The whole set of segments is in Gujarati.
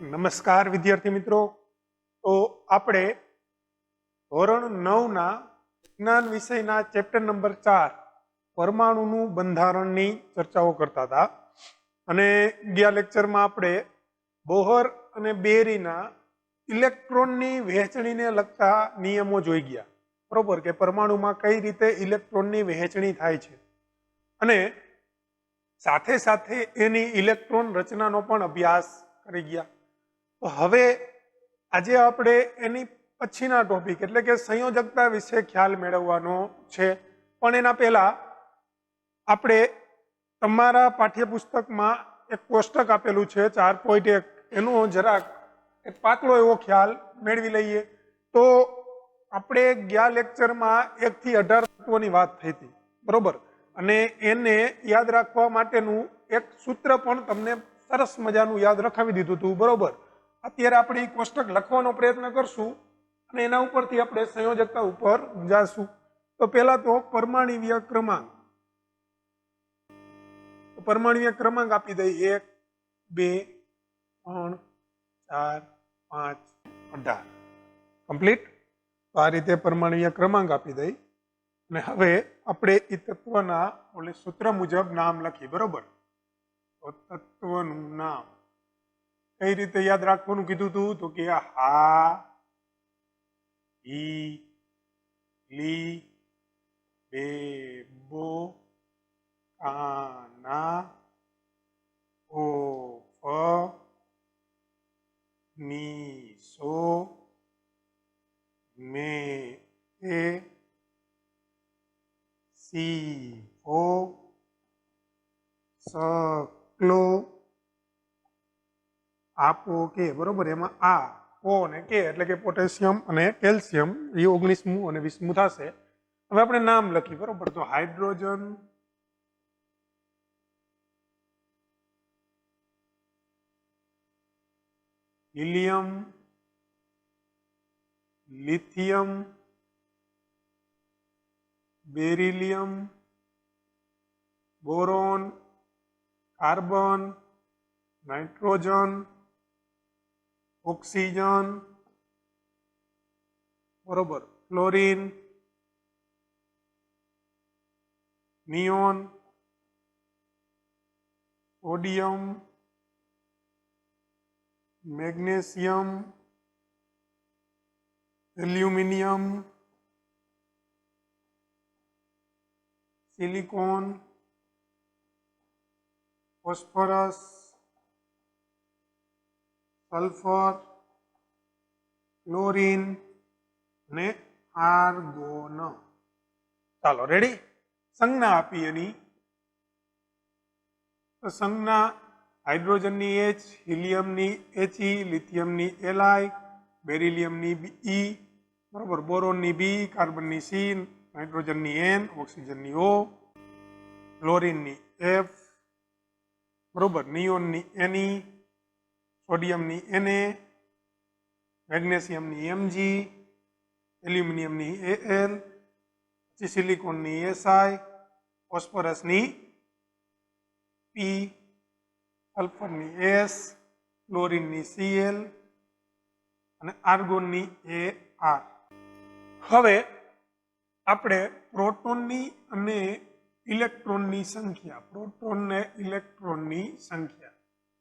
નમસ્કાર વિદ્યાર્થી મિત્રો. તો આપણે ધોરણ 9 ના વિજ્ઞાન વિષયના ચેપ્ટર નંબર 4 પરમાણુનું બંધારણની ચર્ચાઓ કરતા હતા અને ગયા લેક્ચરમાં આપણે બોહર અને બેરીના ઇલેક્ટ્રોનની વહેંચણીને લગતા નિયમો જોઈ ગયા. બરોબર કે પરમાણુમાં કઈ રીતે ઇલેક્ટ્રોનની વહેંચણી થાય છે અને સાથે સાથે એની ઇલેક્ટ્રોન રચનાનો પણ અભ્યાસ કરી ગયા. તો હવે આજે આપણે એની પછીના ટોપિક એટલે કે સંયોજકતા વિશે ખ્યાલ મેળવવાનો છે. પણ એના પહેલા આપણે તમારા પાઠ્યપુસ્તકમાં એક કોષ્ટક આપેલું છે 4.1, એનો જરાક એક પાતળો એવો ખ્યાલ મેળવી લઈએ. તો આપણે ગયા લેક્ચરમાં 1 થી 18 તત્વોની વાત થઈ હતી, બરોબર, અને એને યાદ રાખવા માટેનું એક સૂત્ર પણ તમને સરસ મજાનું યાદ રખાવી દીધું હતું, બરોબર. અત્યારે આપણે કોષ્ટક લખવાનો પ્રયત્ન કરશું અને એના ઉપરથી આપણે સંયોજકતા ઉપર જાશું. તો પહેલા તો પરમાણ્વીય ક્રમાંક. પરમાણ્વીય ક્રમાંક આપી દઈએ 1, 2, 3, 4, 5, 18. કમ્પ્લીટ. તો આ રીતે પરમાણ્વીય ક્રમાંક આપી દઈ અને હવે આપણે એ તત્વના ઓલે સૂત્ર મુજબ નામ લખી, બરોબર. તો તત્વનું નામ કઈ રીતે યાદ રાખવાનું કીધું હતું? તો કે હા, ઈ, લી, બે, બો, કાના, ઓ, ફ, ની, સો, મે, એ, સી, ઓ, સ, ક્લો, આપો કે, બરોબર. એમાં આ ઓ અને કે એટલે કે પોટેશિયમ અને કેલ્શિયમ એ 19મું અને 20મું થશે. હવે આપણે નામ લખી, બરોબર. તો hydrogen, helium, lithium, beryllium, boron, carbon, nitrogen, oxygen, બરોબર, chlorine, neon, sodium, magnesium, aluminium, silicon, phosphorus, sulphur, chlorine અને આર્ગોન. ચાલો રેડી. સંજ્ઞા આપી એની. તો સંજ્ઞા હાઇડ્રોજનની H, હિલિયમની He, લિથિયમની Li, બેરિલિયમની Be, બરોબર, બોરોનની B, કાર્બનની C, નાઇટ્રોજનની N, ઓક્સિજનની O, ક્લોરીનની F, બરોબર, નિયોનની Ne, સોડિયમની Na, મેગ્નેશિયમની Mg, એલ્યુમિનિયમની Al, પછી સિલિકોનની Si, ફોસ્ફરસની P, સલ્ફરની S, ક્લોરીનની Cl અને આર્ગોનની Ar. હવે આપણે પ્રોટોનની અને ઇલેક્ટ્રોનની સંખ્યા, પ્રોટોન ને ઇલેક્ટ્રોનની સંખ્યા,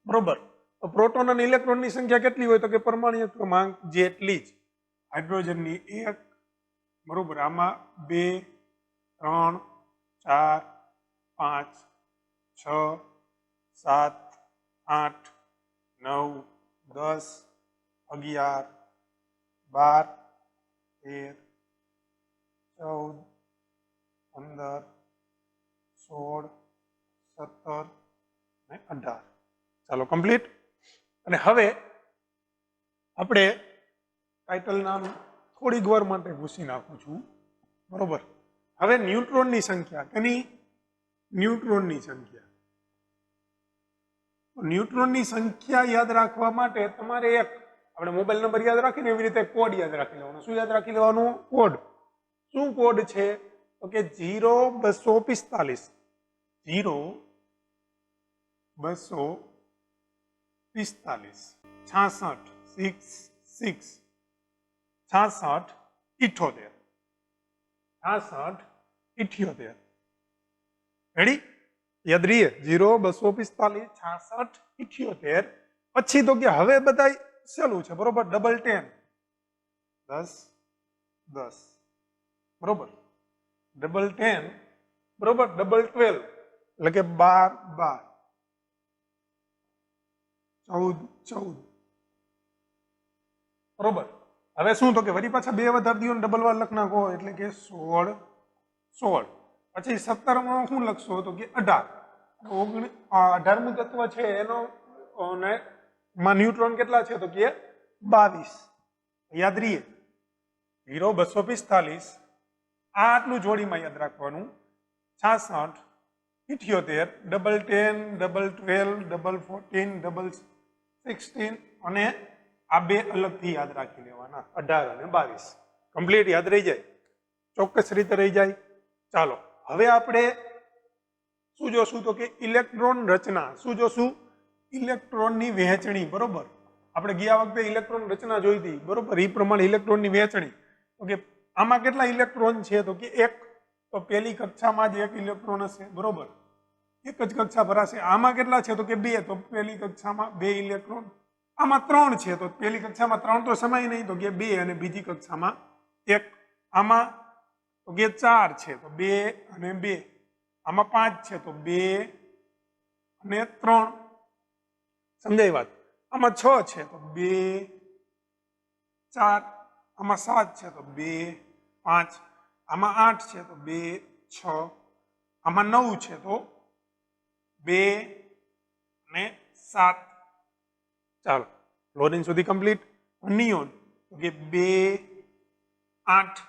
બરોબર. તો પ્રોટોન અને ઇલેક્ટ્રોનની સંખ્યા કેટલી હોય? તો કે પરમાણ્વીય ક્રમાંક જેટલી જ. હાઇડ્રોજનની 1, બરોબર, આમાં 2, 3, 4, 5, 6, 7, 8, 9, 10, 11, 12, 13, 14, 15, 16, 17 અને 18. ચાલો કમ્પ્લીટ. અને હવે આપણે ટાઇટલ નામ થોડીક વાર માટે ભૂસી નાખું છું, બરોબર. હવે ન્યુટ્રોનની સંખ્યા, કેની? ન્યુટ્રોનની સંખ્યા. ન્યુટ્રોનની સંખ્યા યાદ રાખવા માટે તમારે એક આપણે મોબાઈલ નંબર યાદ રાખીને એવી રીતે કોડ યાદ રાખી લેવાનો. શું યાદ રાખી લેવાનું? કોડ. શું કોડ છે? તો કે 0245. 0245. 66 66 66 78 66 78 રેડી યાદ રહીએ 0 245 66 78 પછી તો કે હવે બધા સહેલું છે બરોબર ડબલ 10 10 10 બરોબર ડબલ 10 બરોબર ડબલ 12 એટલે કે 12 12 14 14 બરોબર હવે શું તો કે વળી પાછા બે વધારી દો ને ડબલ વાર લખ નાખો એટલે કે 16 16 પછી 17 માં શું લખશો તો કે 18 18મું તત્વ છે એનો માં ન્યુટ્રોન કેટલા છે તો કે 22 યાદ રહીએ 0 245 આ આટલું જોડીમાં યાદ રાખવાનું 66 78 ડબલ 10 ડબલ 12 ડબલ 14 ડબલ 16 અને આ બે અલગથી યાદ રાખી લેવાના 18 અને 22 કમ્પ્લીટ યાદ રહી જાય ચોક્કસ રીતે રહી જાય ચાલો હવે આપણે શું જોશું તો કે ઇલેક્ટ્રોન રચના શું જોશું ઇલેક્ટ્રોનની વહેંચણી બરોબર આપણે ગયા વખતે ઇલેક્ટ્રોન રચના જોઈ હતી બરોબર એ પ્રમાણે ઇલેક્ટ્રોનની વહેંચણી ઓકે આમાં કેટલા ઇલેક્ટ્રોન છે તો કે એક તો પહેલી કક્ષામાં જ એક ઇલેક્ટ્રોન હશે બરોબર એક જ કક્ષા ભરાશે આમાં કેટલા છે તો કે બે તો પહેલી કક્ષામાં બે ઇલેક્ટ્રોન આમાં 3 છે તો પહેલી કક્ષામાં 3 તો સમાય નહીં તો કે 2 અને બીજી કક્ષામાં 1 આમાં તો કે 4 છે તો 2 અને 2 આમાં 5 છે તો 2 અને 3 સમજાય વાત આમાં 6 છે તો 2 4 આમાં 7 છે તો 2 5 આમાં 8 છે તો 2 6 આમાં 9 છે તો 2 અને 7 ચાલો ક્લોરીન સુધી કમ્પ્લીટ નિયોન તો કે 2 8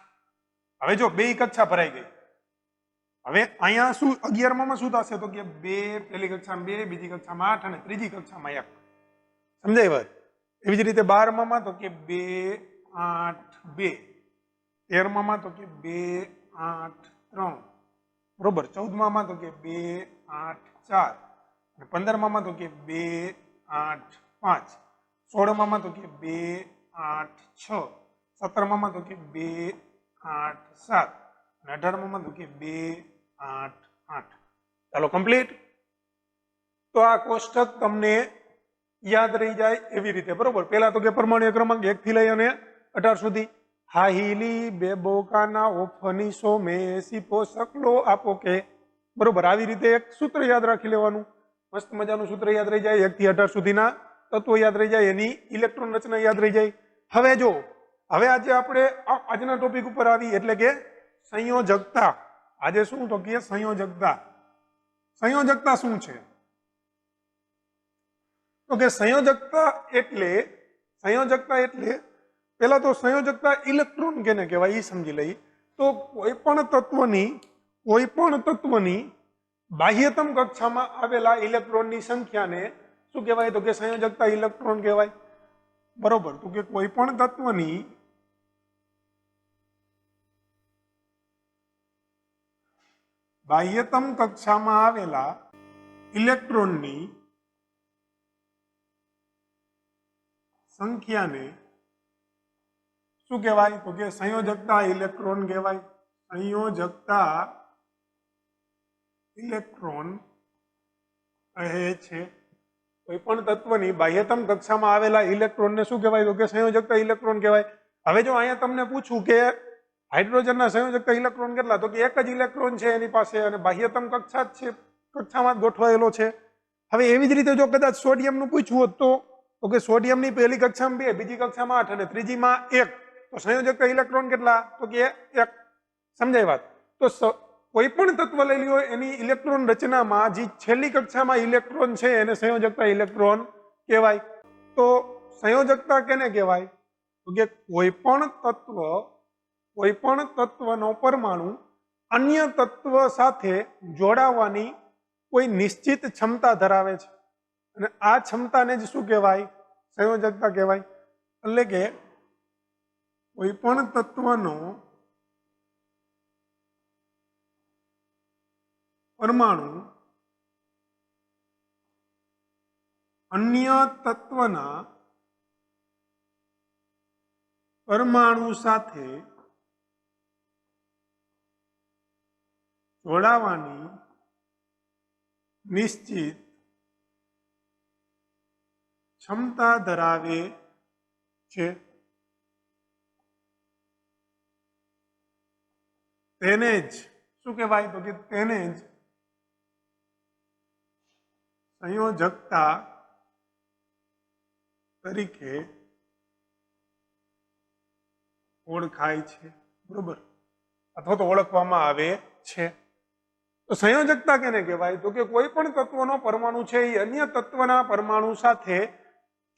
હવે જો બે કક્ષા ભરાઈ ગઈ હવે અહીંયા શું 11માં શું થશે તો કે 2 પહેલી કક્ષામાં 2 બીજી કક્ષામાં 8 અને ત્રીજી કક્ષામાં 1 સમજાય વાત એવી જ રીતે 12માં તો કે 2 8 2 13માં તો કે 2 8 3 બરોબર 14માં તો કે 2 8 4 અને 15માં તો કે 2 8 5 16માં તો કે 2 8 6 17માં તો કે 2 8 7 અને 18માં તો કે 2 8 8 ચાલો કમ્પ્લીટ તો આ કોષ્ટક તમને યાદ રહી જાય એવી રીતે બરોબર પહેલા તો કે પરમાણુ ક્રમાંક 1 થી લઈ અને 18 સુધી હાહિલી બેબોકાના ઓફનીસો મેસી પોષક લો આપો કે બરોબર આવી રીતે એક સૂત્ર યાદ રાખી લેવાનું મસ્ત મજાનું સૂત્ર યાદ રહી જાય 1 થી 18 સુધીના તત્વો યાદ રહી જાય એની ઇલેક્ટ્રોન રચના યાદ રહી જાય હવે જો હવે આજે આપણે આજના ટોપિક ઉપર આવી એટલે કે સંયોજકતા આજે શું તો કે સંયોજકતા સંયોજકતા શું છે તો કે સંયોજકતા એટલે પહેલા તો સંયોજકતા ઇલેક્ટ્રોન કેને કહેવાય એ સમજી લઈએ તો કોઈ પણ તત્વની બાહ્યતમ કક્ષામાં આવેલા ઇલેક્ટ્રોનની સંખ્યાને શું કહેવાય તો કે સંયોજકતા ઇલેક્ટ્રોન કહેવાય બરોબર તો કે કોઈ પણ તત્વની બાહ્યતમ કક્ષામાં આવેલા ઇલેક્ટ્રોનની સંખ્યાને શું કહેવાય તો કે સંયોજકતા ઇલેક્ટ્રોન કહેવાય સંયોજકતા ઇલેક્ટ્રોન કહે છે કોઈ પણ તત્વની બાહ્યતમ કક્ષામાં આવેલા ઇલેક્ટ્રોનને શું કહેવાય તો કે સંયોજકતા ઇલેક્ટ્રોન કહેવાય હવે જો અહીંયા તમને પૂછું કે હાઇડ્રોજનના સંયોજકતા ઇલેક્ટ્રોન કેટલા તો કે એક જ ઇલેક્ટ્રોન છે એની પાસે અને બાહ્યતમ કક્ષા જ છે કક્ષામાં જ ગોઠવાયેલો છે હવે એવી જ રીતે જો કદાચ સોડિયમનું પૂછવું હોત તો કે સોડિયમની પહેલી કક્ષામાં 2 બીજી કક્ષામાં 8 અને ત્રીજીમાં 1 તો સંયોજકતા ઇલેક્ટ્રોન કેટલા તો કે 1 સમજાય વાત તો કોઈ પણ તત્વ લઈ લ્યો એની ઇલેક્ટ્રોન રચનામાં જે છેલ્લી કક્ષામાં ઇલેક્ટ્રોન છે એને સંયોજકતા ઇલેક્ટ્રોન કહેવાય તો સંયોજકતા કેને કહેવાય તો કે કોઈ પણ તત્વનો પરમાણુ અન્ય તત્વ સાથે જોડાવાની કોઈ નિશ્ચિત ક્ષમતા ધરાવે છે અને આ ક્ષમતાને જ શું કહેવાય સંયોજકતા કહેવાય એટલે કે કોઈ પણ તત્વનો પરમાણુ અન્ય તત્વના પરમાણુ સાથે જોડાવાની નિશ્ચિત ક્ષમતા ધરાવે છે તેને જ શું કહેવાય? તો કે તેને જ સંયોજકતા તરીકે ઓળખાય છે, બરોબર, અથવા તો ઓળખવામાં આવે છે. તો સંયોજકતા કેને કહેવાય? તો કે કોઈ પણ તત્વનો પરમાણુ છે એ અન્ય તત્વના પરમાણુ સાથે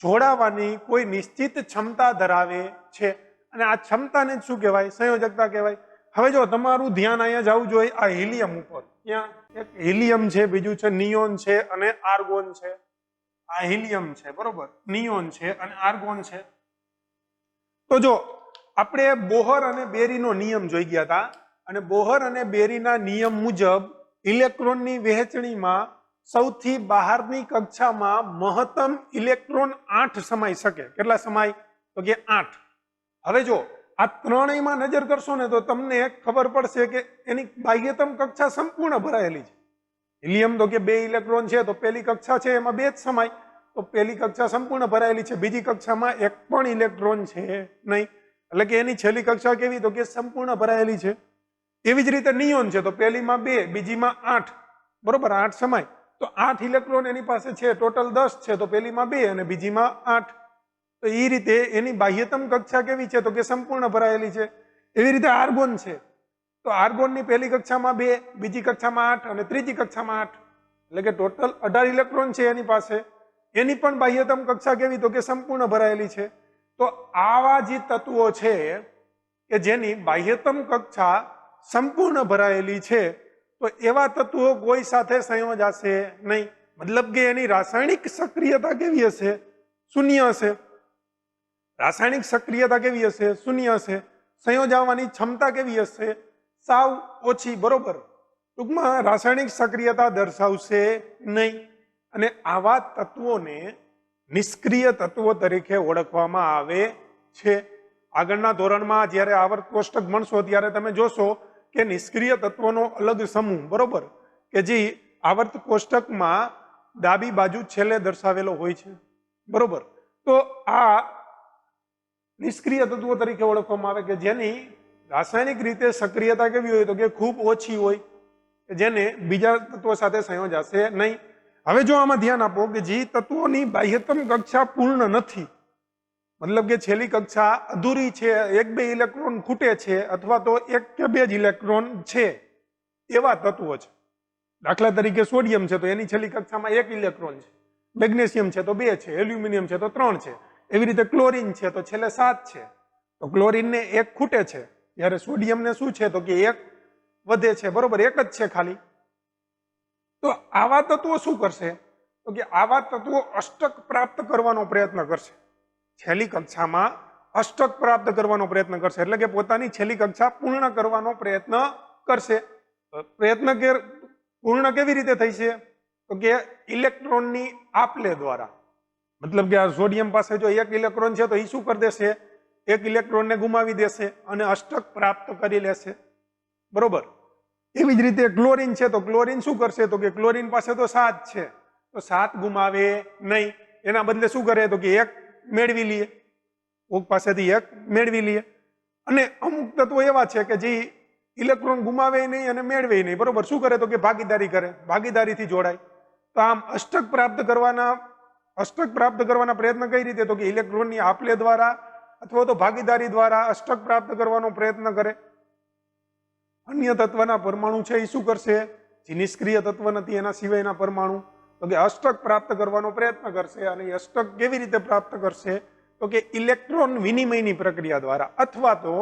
જોડાવાની કોઈ નિશ્ચિત ક્ષમતા ધરાવે છે, અને આ ક્ષમતાને શું કહેવાય? સંયોજકતા કહેવાય. હવે જો તમારું ધ્યાન અહીંયા જવું જોઈએ આ હિલિયમ ઉપર. ત્યાં એક હિલિયમ છે, બીજું છે નિયોન છે અને આર્ગોન છે. આ હિલિયમ છે, બરોબર, નિયોન છે અને આર્ગોન છે. તો જો આપણે બોહર અને બેરીનો નિયમ જોઈ ગયા હતા, અને બોહર અને બેરીના નિયમ મુજબ ઇલેક્ટ્રોનની વહેંચણીમાં સૌથી બહારની કક્ષામાં મહત્તમ ઇલેક્ટ્રોન 8 સમાઈ શકે. કેટલા સમાય? તો કે 8. હવે જો આ ત્રણેયમાં નજર કરશો ને તો તમને ખબર પડશે કે એની બાહ્યતમ કક્ષા સંપૂર્ણ ભરાયેલી છે. હિલિયમ તો કે 2 ઇલેક્ટ્રોન છે તો પહેલી કક્ષા છે એમાં 2 જ સમાય, તો પહેલી કક્ષા સંપૂર્ણ ભરાયેલી છે. બીજી કક્ષામાં એક પણ ઇલેક્ટ્રોન છે નહીં, એટલે કે એની છેલ્લી કક્ષા કેવી? તો કે સંપૂર્ણ ભરાયેલી છે. એવી જ રીતે નિયોન છે તો પહેલીમાં 2, બીજીમાં 8, બરોબર, 8 સમાય. તો 8 ઇલેક્ટ્રોન એની પાસે છે, ટોટલ 10 છે, તો પહેલીમાં 2 અને બીજીમાં 8. તો એ રીતે એની બાહ્યતમ કક્ષા કેવી છે? તો કે સંપૂર્ણ ભરાયેલી છે. એવી રીતે આર્ગોન છે તો આર્ગોનની પહેલી કક્ષામાં 2, બીજી કક્ષામાં 8 અને ત્રીજી કક્ષામાં 8, એટલે કે ટોટલ 18 ઇલેક્ટ્રોન છે એની પાસે. એની પણ બાહ્યતમ કક્ષા કેવી? તો કે સંપૂર્ણ ભરાયેલી છે. તો આવા જે તત્વો છે કે જેની બાહ્યતમ કક્ષા સંપૂર્ણ ભરાયેલી છે, તો એવા તત્વો કોઈ સાથે સંયોજાશે નહીં. મતલબ કે એની રાસાયણિક સક્રિયતા કેવી હશે? શૂન્ય હશે. રાસાયણિક સક્રિયતા કેવી હશે? શૂન્ય હશે. સંયોજાવાની ક્ષમતા કેવી હશે? સાવ ઓછી, બરોબર. ટૂંકમાં રાસાયણિક સક્રિયતા દર્શાવશે નહીં. અને આવા તત્વોને નિષ્ક્રિય તત્વો તરીકે ઓળખવામાં આવે છે. આગળના ધોરણમાં જ્યારે આવર્ત કોષ્ટક ભણશો ત્યારે તમે જોશો કે નિષ્ક્રિય તત્વોનો અલગ સમૂહ, બરોબર, કે જે આવર્ત કોષ્ટકમાં ડાબી બાજુ છેલ્લે દર્શાવેલો હોય છે, બરોબર. તો આ નિષ્ક્રિય તત્વો તરીકે ઓળખવામાં આવે કે જેની રાસાયણિક રીતે સક્રિયતા કેવી હોય? તો કે ખૂબ ઓછી હોય, કે જેને બીજા તત્વો સાથે સંયોજાશે નહીં. હવે જો આમાં ધ્યાન આપો કે જે તત્વોની બાહ્યતમ કક્ષા પૂર્ણ નથી, મતલબ કે છેલ્લી કક્ષા અધૂરી છે, 1-2 ઇલેક્ટ્રોન ખૂટે છે, અથવા તો 1 કે 2 જ ઇલેક્ટ્રોન છે, એવા તત્વો છે. દાખલા તરીકે સોડિયમ છે તો એની છેલ્લી કક્ષામાં 1 ઇલેક્ટ્રોન છે, મેગ્નેશિયમ છે તો 2 છે, એલ્યુમિનિયમ છે તો 3 છે, એવી રીતે ક્લોરીન છે તો છેલ્લે 7 છે. તો ક્લોરીનને 1 ખૂટે છે, જ્યારે સોડિયમને શું છે? તો કે 1 વધે છે, બરોબર, 1 જ છે ખાલી. તો આવા તત્વો શું કરશે? તો કે આવા તત્વો અષ્ટક પ્રાપ્ત કરવાનો પ્રયત્ન કરશે. છેલ્લી કક્ષામાં અષ્ટક પ્રાપ્ત કરવાનો પ્રયત્ન કરશે, એટલે કે પોતાની છેલ્લી કક્ષા પૂર્ણ કરવાનો પ્રયત્ન કરશે. પ્રયત્ન પૂર્ણ કેવી રીતે થઈ છે? તો કે ઇલેક્ટ્રોનની આપલે દ્વારા. મતલબ કે આ સોડિયમ પાસે જો 1 ઇલેક્ટ્રોન છે તો એ શું કરી દેશે? 1 ઇલેક્ટ્રોનને ગુમાવી દેશે અને અષ્ટક પ્રાપ્ત કરી લેશે, બરોબર. એવી જ રીતે ક્લોરીન છે તો ક્લોરીન શું કરશે? તો કે ક્લોરીન પાસે તો 7 છે, તો 7 ગુમાવે નહીં, એના બદલે શું કરે? તો કે 1 મેળવી લઈએ, કોક પાસેથી 1 મેળવી લઈએ. અને અમુક તત્વો એવા છે કે જે ઇલેક્ટ્રોન ગુમાવે નહીં અને મેળવે નહીં, બરોબર. શું કરે? તો કે ભાગીદારી કરે, ભાગીદારીથી જોડાય. તો આમ અષ્ટક પ્રાપ્ત કરવાના પ્રયત્ન કઈ રીતે? તો કે ઇલેક્ટ્રોનની આપલે દ્વારા અથવા તો ભાગીદારી દ્વારા અષ્ટક પ્રાપ્ત કરવાનો પ્રયત્ન કરે. અન્ય તત્વના પરમાણુ છે એ શું કરશે? જે નિષ્ક્રિય તત્વ નથી એના સિવાયના પરમાણુ, તો કે અષ્ટક પ્રાપ્ત કરવાનો પ્રયત્ન કરશે. અને એ અષ્ટક કેવી રીતે પ્રાપ્ત કરશે? તો કે ઇલેક્ટ્રોન વિનિમયની પ્રક્રિયા દ્વારા અથવા તો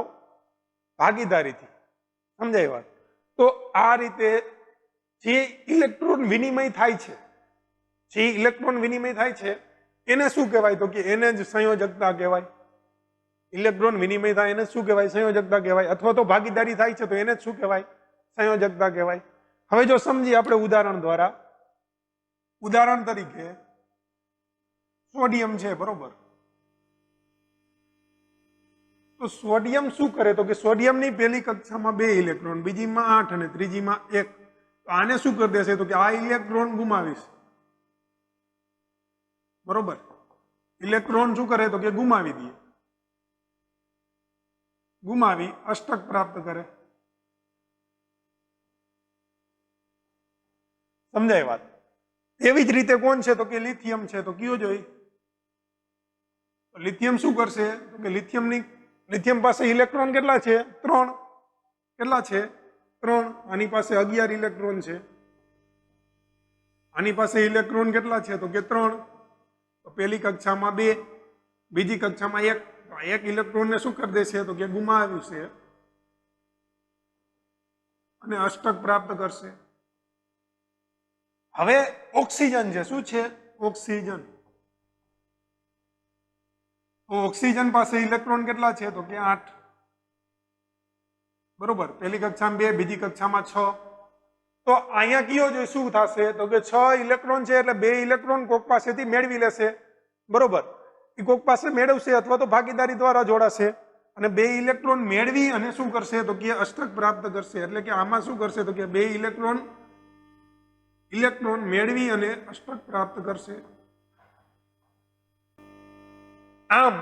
ભાગીદારીથી. સમજાય વાત? તો આ રીતે જે ઇલેક્ટ્રોન વિનિમય થાય છે, એને શું કહેવાય? તો કે એને જ સંયોજકતા કહેવાય. ઇલેક્ટ્રોન વિનિમય થાય એને શું કહેવાય? સંયોજકતા કહેવાય. અથવા તો ભાગીદારી થાય છે તો એને જ શું કહેવાય? સંયોજકતા કહેવાય. હવે જો સમજીએ આપણે ઉદાહરણ દ્વારા. ઉદાહરણ તરીકે સોડિયમ છે, બરોબર. તો સોડિયમ શું કરે તો કે સોડિયમની પહેલી કક્ષામાં 2 ઇલેક્ટ્રોન, બીજીમાં 8 અને ત્રીજીમાં 1. તો આને શું કરી દેશે તો કે આ ઇલેક્ટ્રોન ગુમાવીશ. બરોબર, ઇલેક્ટ્રોન શું કરે તો કે ગુમાવી દે, ગુમાવી અષ્ટક પ્રાપ્ત કરે. સમજાય વાત? એવી જ રીતે કોણ છે તો કે લિથિયમ છે. તો કયો જોઈ? લિથિયમ શું કરશે તો કે લિથિયમ પાસે ઇલેક્ટ્રોન કેટલા છે? 3. કેટલા છે? 3. આની પાસે 11 ઇલેક્ટ્રોન છે. આની પાસે ઇલેક્ટ્રોન કેટલા છે તો કે 3. તો પહેલી કક્ષામાં 2, બીજી કક્ષામાં 1. તો 1 ઇલેક્ટ્રોન ને શું કરી દેશે તો કે ગુમાવ્યું છે અને અષ્ટક પ્રાપ્ત કરશે. હવે ઓક્સિજન છે. શું છે? ઓક્સિજન. તો ઓક્સિજન પાસે ઇલેક્ટ્રોન કેટલા છે તો કે 8. બરોબર, પહેલી કક્ષામાં 2, બીજી કક્ષામાં 6. તો અહીંયા કયો જો શું થશે તો કે 6 ઇલેક્ટ્રોન છે એટલે 2 ઇલેક્ટ્રોન કોક પાસેથી મેળવી લેશે. બરોબર, એ કોક પાસે મેળવશે અથવા તો ભાગીદારી દ્વારા જોડાશે અને 2 ઇલેક્ટ્રોન મેળવી અને શું કરશે તો કે અષ્ટક પ્રાપ્ત કરશે. એટલે કે આમાં શું કરશે તો કે 2 ઇલેક્ટ્રોન મેળવી અને અષ્ટક પ્રાપ્ત કરશે. આમ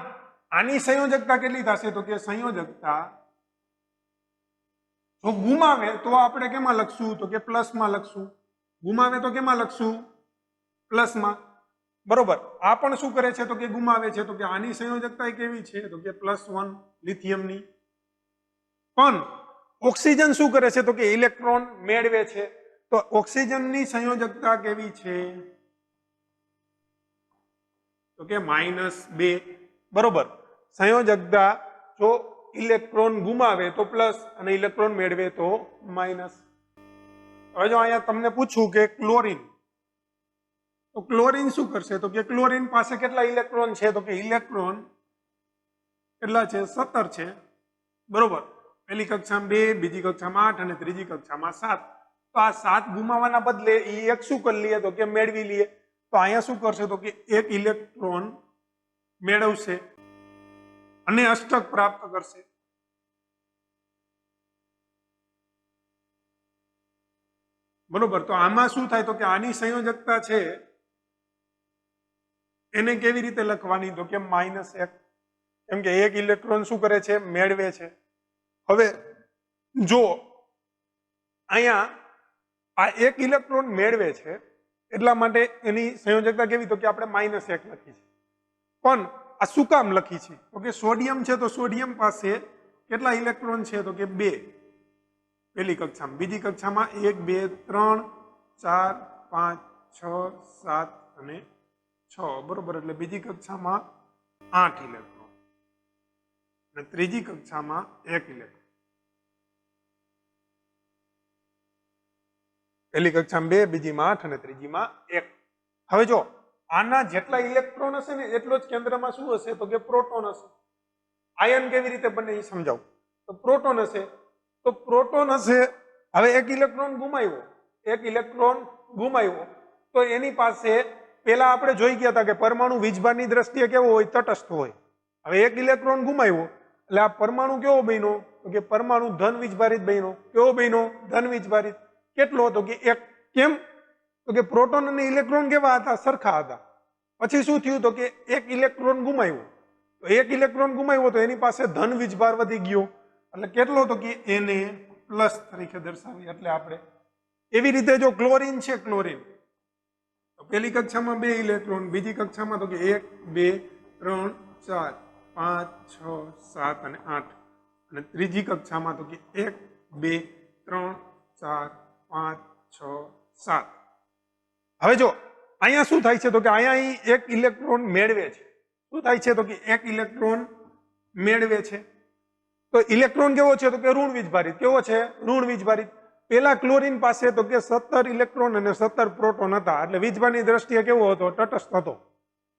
આની સંયોજકતા કેટલી થશે તો કે સંયોજકતા જો ગુમાવે તો આપણે કેમાં લખશું તો કે પ્લસમાં લખશું. ગુમાવે તો કેમાં લખશું? પ્લસમાં. બરોબર, આ પણ શું કરે છે તો કે ગુમાવે છે. તો કે આની સંયોજકતા કેવી છે તો કે +1 લિથિયમની. પણ ઓક્સિજન શું કરે છે તો કે ઇલેક્ટ્રોન મેળવે છે. તો ઓક્સિજનની સંયોજકતા કેવી છે તો કે -2. બરોબર, સંયોજકતા જો ઇલેક્ટ્રોન ગુમાવે તો પ્લસ અને ઇલેક્ટ્રોન મેળવે તો માઇનસ. હવે જો અહીંયા તમને પૂછું કે ક્લોરીન, તો ક્લોરીન શું કરશે તો કે ક્લોરીન પાસે કેટલા ઇલેક્ટ્રોન છે તો કે ઇલેક્ટ્રોન કેટલા છે? 17 છે. બરોબર, પહેલી કક્ષામાં 2, બીજી કક્ષામાં 8 અને ત્રીજી કક્ષામાં 7. તો આ 7 ગુમાવાના બદલે એ એક શું કરી લઈએ તો કે મેળવી લઈએ. તો અહીંયા શું કરશે તો કે 1 ઇલેક્ટ્રોન મેળવશે અને અષ્ટક પ્રાપ્ત કરશે. બરોબર, તો આમાં શું થાય તો કે આની સંયોજકતા છે એને કેવી રીતે લખવાની તો કે -1. કેમ કે 1 ઇલેક્ટ્રોન શું કરે છે? મેળવે છે. હવે જો અહીંયા આ 1 ઇલેક્ટ્રોન મેળવે છે એટલા માટે એની સંયોજકતા કેવી તો કે આપણે -1 લખી છે. પણ આ શું કામ લખી છે તો કે સોડિયમ છે. તો સોડિયમ પાસે કેટલા ઇલેક્ટ્રોન છે તો કે 2 પહેલી કક્ષામાં, બીજી કક્ષામાં 1, 2, 3, 4, 5, 6, 7 અને 6. બરોબર, એટલે બીજી કક્ષામાં 8 ઇલેક્ટ્રોન અને ત્રીજી કક્ષામાં 1 ઇલેક્ટ્રોન. પહેલી કક્ષામાં 2, બીજીમાં 8 અને ત્રીજીમાં 1. હવે જો આના જેટલા ઇલેક્ટ્રોન હશે ને એટલો જ કેન્દ્રમાં શું હશે તો કે પ્રોટોન હશે. આયન કેવી રીતે બને એ સમજાવું. તો પ્રોટોન હશે. તો પ્રોટોન હશે. હવે 1 ઇલેક્ટ્રોન ગુમાવ્યો, 1 ઇલેક્ટ્રોન ગુમાવ્યો તો એની પાસે પેલા આપણે જોઈ ગયા હતા કે પરમાણુ વીજભારની દ્રષ્ટિએ કેવો હોય? તટસ્થ હોય. હવે 1 ઇલેક્ટ્રોન ગુમાવ્યો એટલે આ પરમાણુ કેવો બન્યો તો કે પરમાણુ ધન વીજભારિત બન્યો. કેવો બન્યો? ધન વીજભારિત. કેટલો તો કે 1. કેમ તો કે પ્રોટોન અને ઇલેક્ટ્રોન કેવા હતા? સરખા હતા. પછી શું થયું તો કે 1 ઇલેક્ટ્રોન ગુમાવ્યો. તો 1 ઇલેક્ટ્રોન ગુમાવ્યો તો એની પાસે ધન વીજભાર વધી ગયો એટલે કેટલો તો કે એને પ્લસ તરીકે દર્શાવી. એટલે આપણે એવી રીતે જો ક્લોરીન છે, ક્લોરીન તો પહેલી કક્ષામાં 2 ઇલેક્ટ્રોન, બીજી કક્ષામાં તો કે 1, 2, 3, 4, 5, 6, 7 અને 8 અને ત્રીજી કક્ષામાં તો કે 1, 2, 3, 4, 5, 6, 7. હવે જો અહીંયા શું થાય છે તો કે અહીંયા 1 ઇલેક્ટ્રોન મેળવે છે. શું થાય છે તો કે 1 ઇલેક્ટ્રોન મેળવે છે. તો ઇલેક્ટ્રોન કેવો છે તો કે ઋણ વીજભારિત. કેવો છે? ઋણ વીજભારિત. પેલા ક્લોરીન પાસે તો કે 17 ઇલેક્ટ્રોન અને 17 પ્રોટોન હતા એટલે વીજભારની દ્રષ્ટિએ કેવો હતો? તટસ્થ હતો.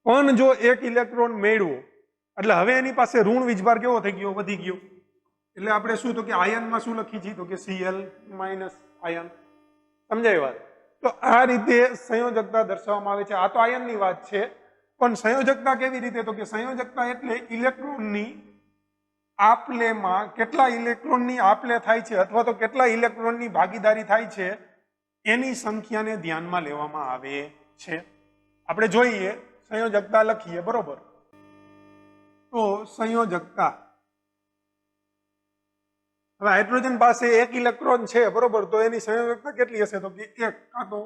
પણ જો 1 ઇલેક્ટ્રોન મેળવ્યો એટલે હવે એની પાસે ઋણ વીજભાર કેવો થઈ ગયો? વધી ગયો. એટલે આપણે શું તો કે આયનમાં શું લખી છીએ તો કે Cl- આયન. સમજાય વાત? તો આ રીતે સંયોજકતા દર્શાવવામાં આવે છે. આ તો આયનની વાત છે. પણ સંયોજકતા કેવી રીતે તો કે સંયોજકતા એટલે ઇલેક્ટ્રોનની આપલેમાં કેટલા ઇલેક્ટ્રોનની આપલે થાય છે અથવા તો કેટલા ઇલેક્ટ્રોનની ભાગીદારી થાય છે એની સંખ્યાને ધ્યાનમાં લેવામાં આવે છે. આપણે જોઈએ સંયોજકતા લખીએ, બરોબર. તો સંયોજકતા, હવે હાઇડ્રોજન પાસે એક ઇલેક્ટ્રોન છે, બરોબર, તો એની સંયોજકતા કેટલી હશે? તો કે એક, કાં તો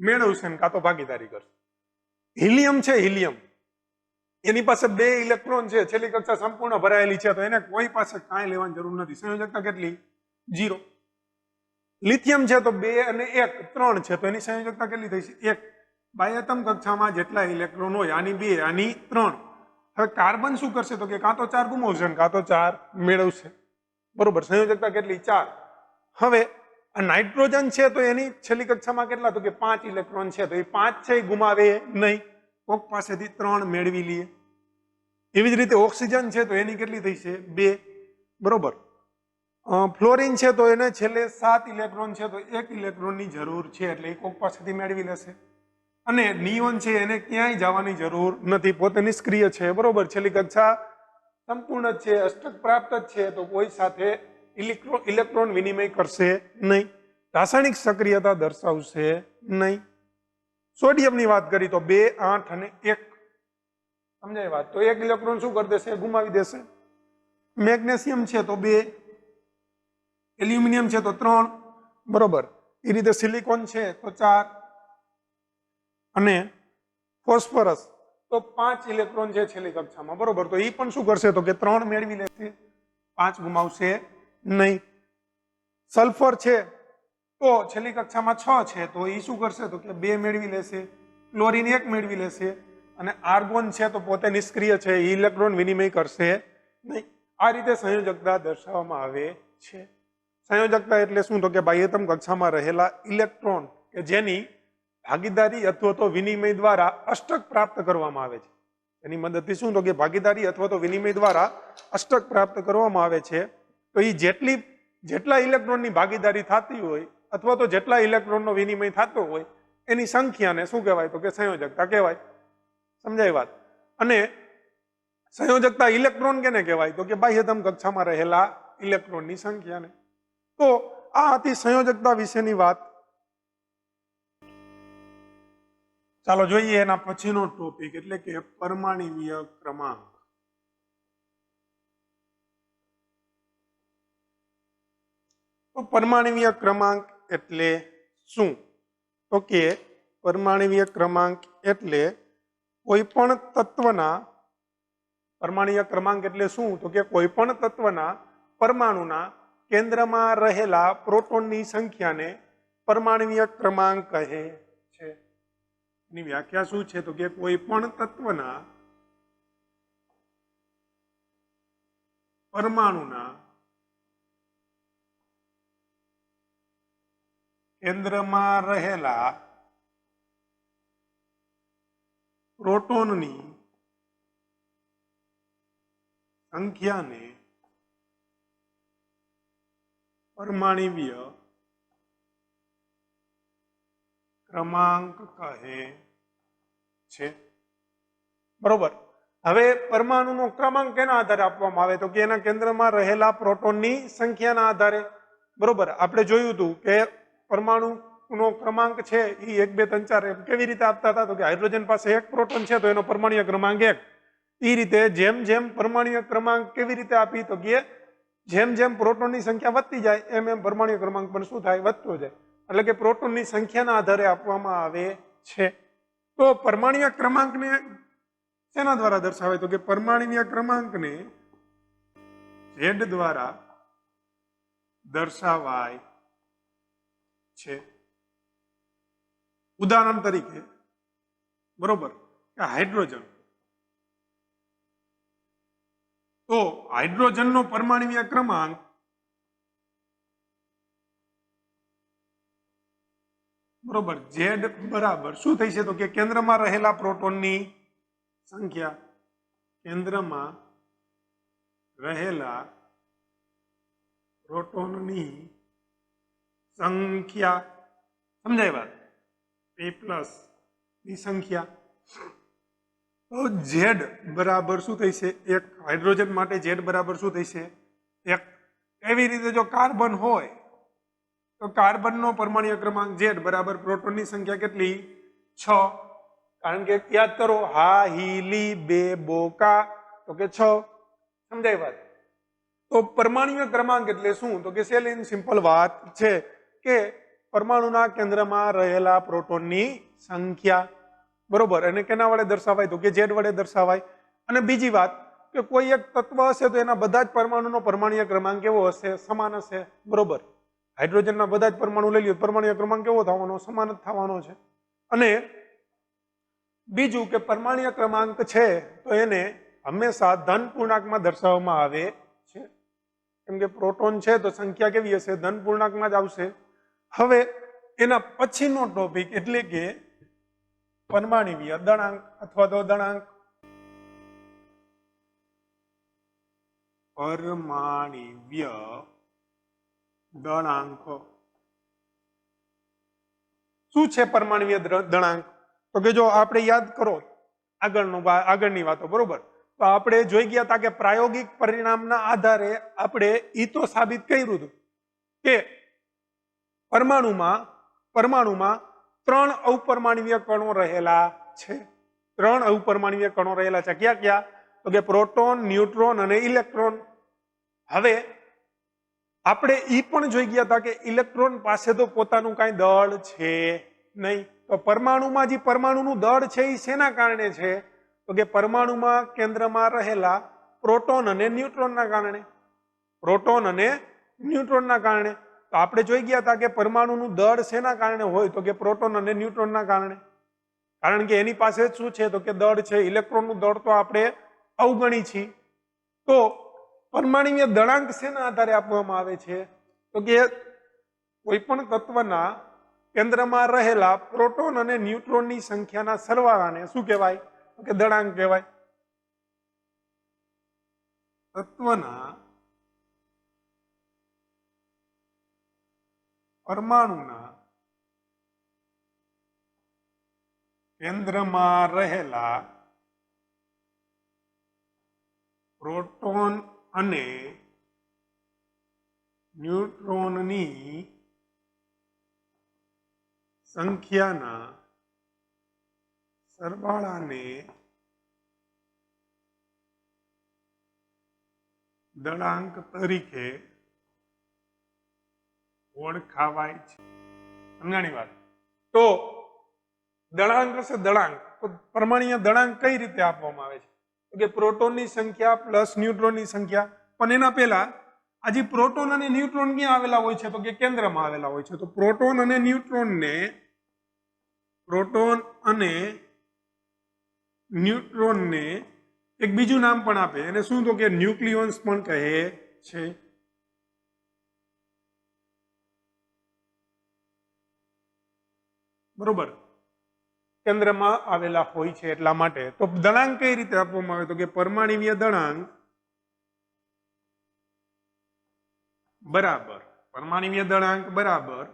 મેળવશે ને કાં તો ભાગીદારી કરશે. હિલિયમ છે, હિલિયમ, એની પાસે બે ઇલેક્ટ્રોન છે, છેલ્લી કક્ષા સંપૂર્ણ ભરાયેલી છે, તો એને કોઈ પાસે કાંઈ લેવાની જરૂર નથી. સંયોજકતા કેટલી? 0. લિથિયમ છે તો 2 અને 1 3 છે, તો એની સંયોજકતા કેટલી થઈ છે? 1. બાહ્યતમ કક્ષામાં જેટલા ઇલેક્ટ્રોન હોય, આની 2, આની 3. હવે કાર્બન શું કરશે? તો કે કાં તો 4 ગુમાવશે ને કાં તો 4 મેળવશે, બરોબર. સંયોજકતા કેટલી? 4. હવે આ નાઇટ્રોજન છે તો એની છેલ્લી કક્ષામાં કેટલા? તો કે 5 ઇલેક્ટ્રોન છે, તો એ 5 છે એ ગુમાવે નહીં, કોક પાસેથી 3 મેળવી લઈએ. એવી જ રીતે ઓક્સિજન છે તો એની કેટલી થઈ છે? 2, બરોબર. ફ્લોરિન છે તો એને છેલ્લે 7 ઇલેક્ટ્રોન છે, તો 1 ઇલેક્ટ્રોનની જરૂર છે, એટલે એ કોક પાસેથી મેળવી લેશે. અને નિયોન છે એને ક્યાંય જવાની જરૂર નથી, પોતે નિષ્ક્રિય છે, બરોબર. છેલ્લી કક્ષા સંપૂર્ણ જ છે, અષ્ટક પ્રાપ્ત જ છે, તો કોઈ સાથે ઇલેક્ટ્રોન વિનિમય કરશે નહીં, રાસાયણિક સક્રિયતા દર્શાવશે નહીં. સોડિયમની વાત કરી તો 2, 8 અને 1, સમજાય વાત? તો 1 ઇલેક્ટ્રોન શું કરી દેશે? ગુમાવી દેશે. મેગ્નેશિયમ છે તો 2, એલ્યુમિનિયમ છે તો 3, બરોબર. એ રીતે સિલિકોન છે તો 4 અને ફોસ્ફરસ તો 5 ઇલેક્ટ્રોન છે છેલ્લી કક્ષામાં, બરોબર. તો એ પણ શું કરશે? તો કે 3 મેળવી લેશે, 5 ગુમાવશે નહીં. સલ્ફર છે તો છેલ્લી કક્ષામાં 6 છે, તો એ શું કરશે? તો કે 2 મેળવી લેશે. ક્લોરીન 1 મેળવી લેશે. અને આર્ગોન છે તો પોતે નિષ્ક્રિય છે, એ ઇલેક્ટ્રોન વિનિમય કરશે નહીં. આ રીતે સંયોજકતા દર્શાવવામાં આવે છે. સંયોજકતા એટલે શું? તો કે બાહ્યતમ કક્ષામાં રહેલા ઇલેક્ટ્રોન કે જેની ભાગીદારી અથવા તો વિનિમય દ્વારા અષ્ટક પ્રાપ્ત કરવામાં આવે છે. એની મદદથી શું? તો કે ભાગીદારી અથવા તો વિનિમય દ્વારા અષ્ટક પ્રાપ્ત કરવામાં આવે છે. તો એ જેટલા ઇલેક્ટ્રોનની ભાગીદારી થતી હોય અથવા તો જેટલા ઇલેક્ટ્રોનનો વિનિમય થતો હોય એની સંખ્યાને શું કહેવાય? તો કે સંયોજકતા કહેવાય. સમજાય વાત? અને સંયોજકતા ઇલેક્ટ્રોન કેને કહેવાય? તો કે બાહ્યતમ કક્ષામાં રહેલા ઇલેક્ટ્રોનની સંખ્યાને. તો આ હતી સંયોજકતા વિશેની વાત. ચાલો જોઈએ એના પછીનો ટોપિક, એટલે કે પરમાણ્વીય ક્રમાંક. તો પરમાણ્વીય ક્રમાંક એટલે શું? તો કે પરમાણ્વીય ક્રમાંક એટલે કોઈ પણ તત્વના, પરમાણ્વીય ક્રમાંક એટલે શું? તો કે કોઈ પણ તત્વના પરમાણુના કેન્દ્રમાં રહેલા પ્રોટોનની સંખ્યાને પરમાણ્વીય ક્રમાંક કહે છે. એની વ્યાખ્યા શું છે? તો કે કોઈ પણ તત્વના પરમાણુના કેન્દ્રમાં રહેલા પ્રોટોનની સંખ્યાને પરમાણ્વીય ક્રમાંક કહે છે, બરોબર. હવે પરમાણુનો ક્રમાંક કેના આધારે આપવામાં આવે? તો કે એના કેન્દ્રમાં રહેલા પ્રોટોનની સંખ્યાના આધારે, બરોબર. આપણે જોયું હતું કે પરમાણુનો ક્રમાંક છે એ 1, 2, 3, 4 એમ કેવી રીતે આપતા હતા? તો કે હાઇડ્રોજન પાસે 1 પ્રોટોન છે તો એનો પરમાણ્વીય ક્રમાંક 1. એ રીતે જેમ જેમ પરમાણ્વીય ક્રમાંક કેવી રીતે આપી? તો કે જેમ જેમ પ્રોટોનની સંખ્યા વધતી જાય એમ એમ પરમાણ્વીય ક્રમાંક પણ શું થાય? વધતો જાય. એટલે કે પ્રોટોનની સંખ્યાના આધારે આપવામાં આવે છે. તો પરમાણ્વીય ક્રમાંકને શેના દ્વારા દર્શાવે? તો કે પરમાણ્વીય ક્રમાંકને Z દ્વારા દર્શાવાય છે. ઉદાહરણ તરીકે, બરોબર, કે હાઇડ્રોજન. તો હાઇડ્રોજનનો પરમાણ્વીય ક્રમાંક બરોબર Z બરાબર શું થઈ છે? તો કે કેન્દ્રમાં રહેલા પ્રોટોનની સંખ્યા, કેન્દ્રમાં રહેલા પ્રોટોનની સંખ્યા, સમજાય વાત? P+ ની સંખ્યા. તો ઝેડ બરાબર શું થશે? એક હાઇડ્રોજન માટે ઝેડ બરાબર શું થશે? એક. એવી રીતે જો કાર્બન હોય તો કાર્બનનો પરમાણ્વીય ક્રમાંક ઝેડ બરાબર પ્રોટોનની સંખ્યા કેટલી? 6. કારણ કે યાદ કરો, હા હી લી બે બોકા, તો કે 6. સમજાય વાત? તો પરમાણ્વીય ક્રમાંક એટલે શું? તો કે સેલ ઇન સિમ્પલ વાત છે કે પરમાણુના કેન્દ્રમાં રહેલા પ્રોટોનની સંખ્યા. બરોબર. અને કેના વડે દર્શાવાય? તો કે ઝેડ વડે દર્શાવાય. અને બીજી વાત કે કોઈ એક તત્વ હશે તો એના બધા જ પરમાણુનો પરમાણ્વીય ક્રમાંક કેવો હશે? સમાન હશે. બરોબર. હાઇડ્રોજનના બધા જ પરમાણુ લઈ લ્યો, પરમાણ્વીય ક્રમાંક કેવો થવાનો? સમાન જ થવાનો છે. અને બીજું કે પરમાણ્વીય ક્રમાંક છે તો એને હંમેશા ધન પૂર્ણાંકમાં દર્શાવવામાં આવે છે. કેમ કે પ્રોટોન છે તો સંખ્યા કેવી હશે? ધન પૂર્ણાંકમાં જ આવશે. હવે એના પછીનો ટોપિક એટલે કે પરમાણ્વીય દળાંક અથવા તો દળાંક. પરમાણ્વીય દળાંક શું છે? પરમાણ્વીય દળાંક તો કે જો આપણે યાદ કરો આગળની વાતો, બરોબર, તો આપણે જોઈ ગયા હતા કે પ્રાયોગિક પરિણામના આધારે આપણે ઈ તો સાબિત કર્યું હતું કે પરમાણુમાં 3 અવપરમાણ્વીય કણો રહેલા છે. 3 અવપરમાણ્વીય કણો રહેલા છે. ક્યાં ક્યાં? તો કે પ્રોટોન, ન્યુટ્રોન અને ઇલેક્ટ્રોન. હવે આપણે ઈ પણ જોઈ ગયા હતા કે ઇલેક્ટ્રોન પાસે તો પોતાનું કાંઈ દળ છે નહીં. તો પરમાણુમાં જે પરમાણુનું દળ છે એ શેના કારણે છે? તો કે પરમાણુમાં કેન્દ્રમાં રહેલા પ્રોટોન અને ન્યુટ્રોનના કારણે. પ્રોટોન અને ન્યુટ્રોનના કારણે. તો આપણે જોઈ ગયા હતા કે પરમાણુનું દળ શેના કારણે હોય? તો કે પ્રોટોન અને ન્યુટ્રોનના કારણે. કારણ કે એની પાસે શું છે? તો કે દળ છે. ઇલેક્ટ્રોનનું દળ તો આપણે અવગણી છીએ. તો પરમાણ્વીય દળાંક શેના આધારે આપવામાં આવે છે? તો કે કોઈ પણ તત્વના કેન્દ્રમાં રહેલા પ્રોટોન અને ન્યુટ્રોનની સંખ્યાના સરવાળાને શું કહેવાય? તો કે દળાંક કહેવાય. તત્વના પરમાણુના કેન્દ્રમાં રહેલા પ્રોટોન અને ન્યુટ્રોનની સંખ્યાના સરવાળાને દળાંક તરીકે ઓળખાવાય છે. સમજાણી વાત? તો દળાંક હશે દળાંક, તો પરમાણ્વીય દળાંક કઈ રીતે આપવામાં આવે છે? તો કે પ્રોટોનની સંખ્યા પ્લસ ન્યુટ્રોનની સંખ્યા. પણ એના પહેલા આજે પ્રોટોન અને ન્યુટ્રોન ક્યાં આવેલા હોય છે? તો કે કેન્દ્રમાં આવેલા હોય છે. તો પ્રોટોન અને ન્યુટ્રોનને એક બીજું નામ પણ આપે. એને શું? તો કે ન્યુક્લિયોન્સ પણ કહે છે. બરોબર. કેન્દ્રમાં આવેલા હોય છે એટલા માટે. તો દળાંક કઈ રીતે આપવામાં આવે? તો કે પરમાણ્વીય દળાંક બરાબર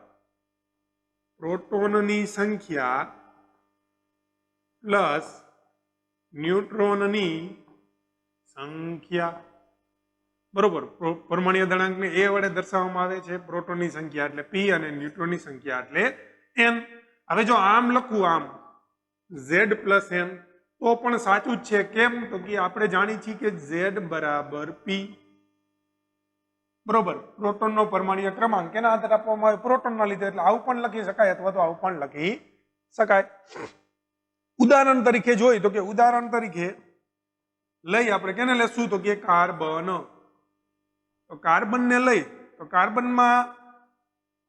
પ્રોટોનની સંખ્યા પ્લસ ન્યુટ્રોનની સંખ્યા. બરોબર. પરમાણ્વીય દળાંકને એ વડે દર્શાવવામાં આવે છે. પ્રોટોનની સંખ્યા એટલે P અને ન્યુટ્રોનની સંખ્યા એટલે N. હવે જો આમ લખું, આમ Z પ્લસ N, તો પણ સાચું જ છે. કેમ? તો કે આપણે જાણીએ છીએ કે Z બરાબર P. બરોબર. પ્રોટોનનો પરમાણ્વીય ક્રમાંક કેના આધારે આપવામાં આવે? પ્રોટોનના લીધે. એટલે આવું પણ લખી શકાય અથવા તો આવું પણ લખી શકાય. ઉદાહરણ તરીકે જોઈ તો કે ઉદાહરણ તરીકે લઈ આપણે કેને લેશું? તો કે કાર્બન. તો કાર્બનને લઈ તો કાર્બનમાં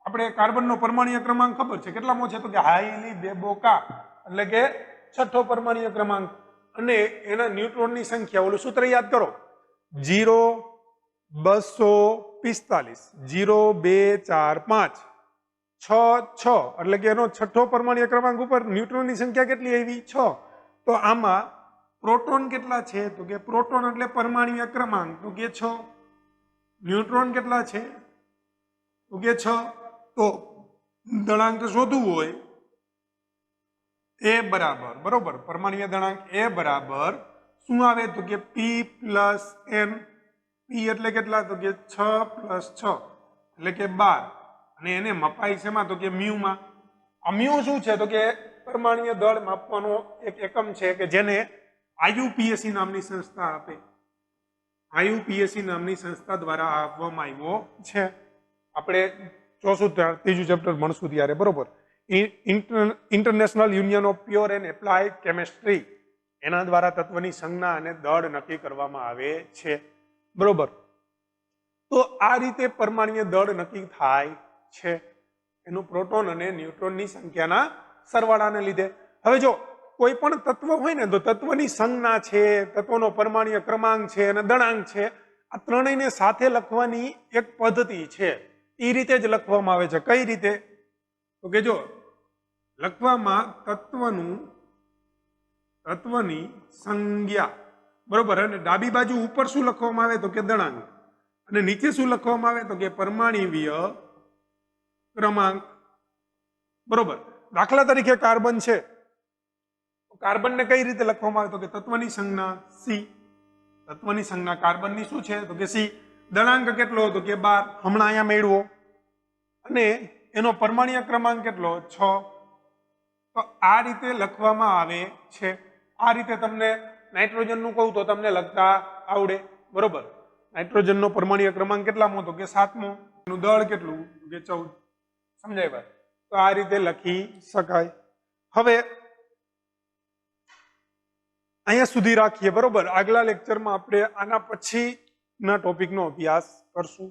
આપણે કાર્બનનો પરમાણ્વીય ક્રમાંક ખબર છે. કેટલામો છે? તો કે હાઈલી બેબોકા, એટલે કે 6થો પરમાણ્વીય ક્રમાંક. અને એના ન્યુટ્રોનની સંખ્યા, ઓલું સૂત્ર યાદ કરો, 0 245 0 2 4 5 6 6, એટલે કે એનો 6થો પરમાણ્વીય ક્રમાંક ઉપર ન્યુટ્રોનની સંખ્યા કેટલી આવી? 6. તો આમાં પ્રોટોન કેટલા છે? તો કે પ્રોટોન એટલે પરમાણ્વીય ક્રમાંક, તો કે 6. ન્યુટ્રોન કેટલા છે? તો કે 6. તો દળાંક શોધવું હોય એ બરાબર બરોબર પરમાણ્વીય દળાંક એ બરાબર શું આવે તો કે પી પ્લસ એન. પી એટલે કેટલા તો કે 6 પ્લસ 6 એટલે કે 12 અને એને મપાય શેમાં તો કે મ્યુમાં. આ મ્યુ શું છે તો કે પરમાણ્વીય દળ માપવાનો એક એકમ છે કે જેને આયુપીએસસી નામની સંસ્થા આપે. આયુપીએસસી નામની સંસ્થા દ્વારા આપવામાં આવ્યો છે. આપણે જોશું ત્રીજું ચેપ્ટર ભણશું ત્યારે બરોબર. International union of pure and applied chemistry એના દ્વારા તત્વની સંજ્ઞા અને દળ નક્કી કરવામાં આવે છે બરોબર. તો આ રીતે પરમાણ્વીય દળ નક્કી થાય છે એનું પ્રોટોન અને ન્યુટ્રોનની સંખ્યાના સરવાળાને લીધે. હવે જો કોઈ પણ તત્વ હોય ને તો તત્વની સંજ્ઞા છે, તત્વનો પરમાણ્વીય ક્રમાંક છે અને દળાંક છે, આ ત્રણેયને સાથે લખવાની એક પદ્ધતિ છે. એ રીતે જ લખવામાં આવે છે. કઈ રીતે તો કે જો લખવામાં તત્વની સંજ્ઞા બરોબર અને ડાબી બાજુ ઉપર શું લખવામાં આવે તો કે દળાંક અને નીચે શું લખવામાં આવે તો કે પરમાણ્વીય ક્રમાંક બરોબર. દાખલા તરીકે કાર્બન છે, કાર્બનને કઈ રીતે લખવામાં આવે તો કે તત્વની સંજ્ઞા સી. તત્વની સંજ્ઞા કાર્બનની શું છે તો કે સી. દળાંક કેટલો તો કે 12 હમણાં અહીંયા મેળવો અને એનો પરમાણ્વીય ક્રમાંક કેટલો 6. તો આ રીતે લખવામાં આવે છે. આ રીતે તમને નાઇટ્રોજનનું કહું તો તમને લખતા આવડે બરોબર. નાઇટ્રોજનનો પરમાણ્વીય ક્રમાંક કેટલામો તો કે 7મો. એનું દળ કેટલું તો કે 14. સમજાય ભાઈ? તો આ રીતે લખી શકાય. હવે અહીંયા સુધી રાખીએ બરોબર. આગલા લેક્ચરમાં આપણે આના પછીના ટોપિકનો અભ્યાસ કરશું.